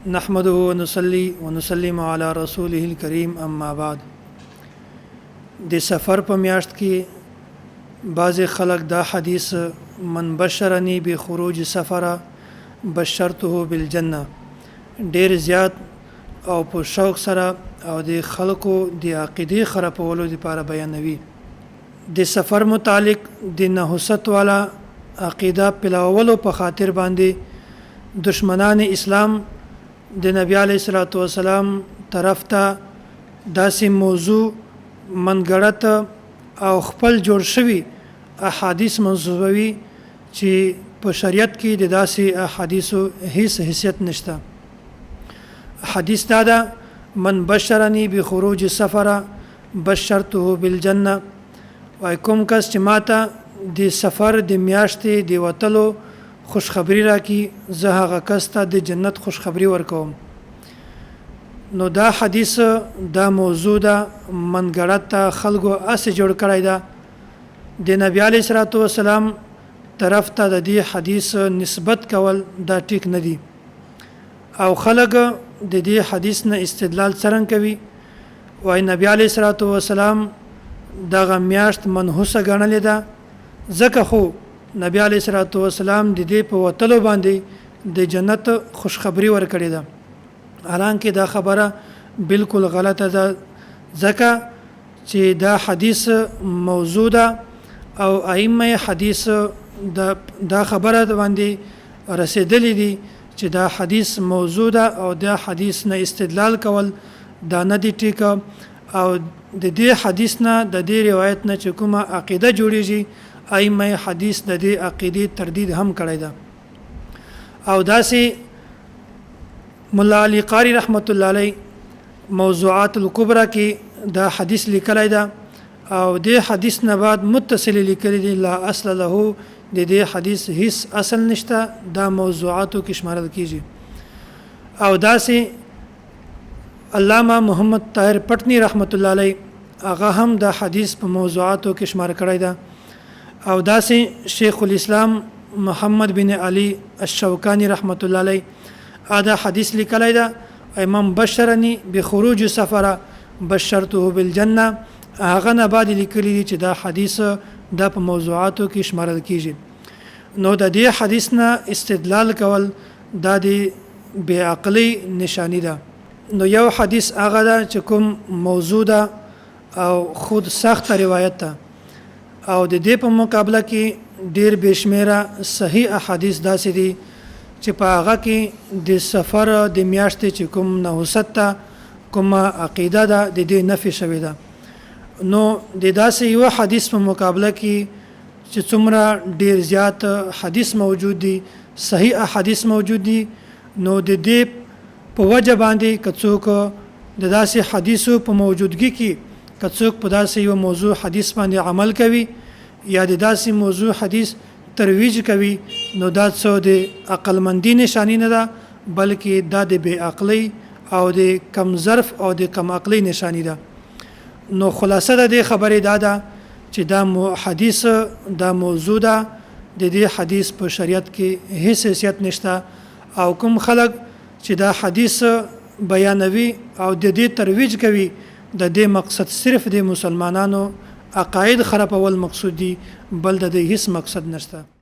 نحمده ونصلي ونسلم على رسوله الكريم اما بعد. د سفر په میاشت کې بعض خلک دا حدیث من بشرنی بخروج سفر بشرته بالجنه ډیر زیات او په شوق سره او د خلکو د عقیده خرابولو لپاره بیانوي. د سفر متعلق د نحوست والا عقیده پلاولو په خاطر باندې دشمنان اسلام د نبی علیه الصلاۃ والسلام طرف ته داسې موضوع منګړت او خپل جوړ شوی احادیث منسوبوي چې په شریعت کې د داسې احادیثو هیڅ حیثیت نشته. حدیث دا ده من بشرنی بخروج سفر بشرته بالجنه، وای کوم کس چې ماته د سفر د میاشتې د وتلو خوشخبری راکړي زه هغه کس ته د جنت خوشخبری ورکوم. نو دا حدیث دا موضوع ده منګړت ته خلکو اسې جوړ کړی ده. د نبی علیه الصلاۃ والسلام طرف ته د دې حدیث نسبت کول دا ټیک نه دی او خلک د دې حدیث نه استدلال څرنګه کوي. وای نبی علیه الصلاۃ والسلام دغه میاشت منحوسه ګڼلې ده ځکه خو نبی علیه الصلاۃ والسلام د دې په وتلو باندې د جنت خوشخبری ورکړې ده. حالانکه دا خبره بالکل غلطه ده ځکه چې دا حدیث موضوع ده او ائمه حدیث دا خبره باندې رسیدلې دي چې دا حدیث موضوع ده او دا حدیث نه استدلال کول دا نه دی ټیک. او د دې حدیث نه د دې روایت نه چې کومه عقیده جوړیږي ائمه حدیث د دې عقیده تردید هم کړی ده. او داسې مولا علی قاری رحمت الله علیه موضوعات الکبرى کې دا حدیث لیکلی ده او د حدیث نه بعد متصل لیکلی دی لا اصل له، د دې حدیث هیڅ اصل نشته، دا موضوعاتو کې شمارل کیږي. او داسې علامه محمد طاهر پټنی رحمت الله علیه هغه هم دا حدیث په موضوعاتو کې شمار کړی ده. او داسې شیخ الاسلام محمد بن علی الشوکانی رحمت الله علیه دا حدیث لیکلی ده امام بشرنی بخروج سفر بشرته بالجنه، هغه نه بعد لیکلی دي چې دا حدیث دا په موضوعاتو کې شمارل کیږي. نو د دې حدیث نه استدلال کول دا د بې عقلی نشانی ده. نو یو حدیث هغه ده چې کوم موضوع ده او خود سخت روایت ده او د دې په مقابله کې ډیر بشمیره صحیح احادیث داسې دي چې په هغه کې د سفر د میاشتې چې کوم نحوست ته کومه عقیده ده د دې نفي شوې ده. نو د داسې یو حدیث په مقابله کې چې څومره ډیر زیات حدیث موجود دي، صحیح احادیث موجود دي، نو د دې په وجه باندې که څوک د داسې حدیثو په موجودګي کې که څوک په داسې یو موضوع حدیث باندې عمل کوي یا د داسې موضوع حدیث ترویج کوي نو دا څه د عقلمندی نشانی نه ده بلکې دا د بې عقلی او د کم ظرف او د کم عقلی نشانی ده. نو خلاصه د دې خبرې دا ده چې دا حدیث دا موضوع ده، د دې حدیث په شریعت کې هیڅ حیثیت نشته او کوم خلک چې دا حدیث بیانوي او د دې ترویج کوي د دې مقصد صرف د مسلمانانو عقاید خرابول مقصود دي، بل د هیڅ مقصد نشته.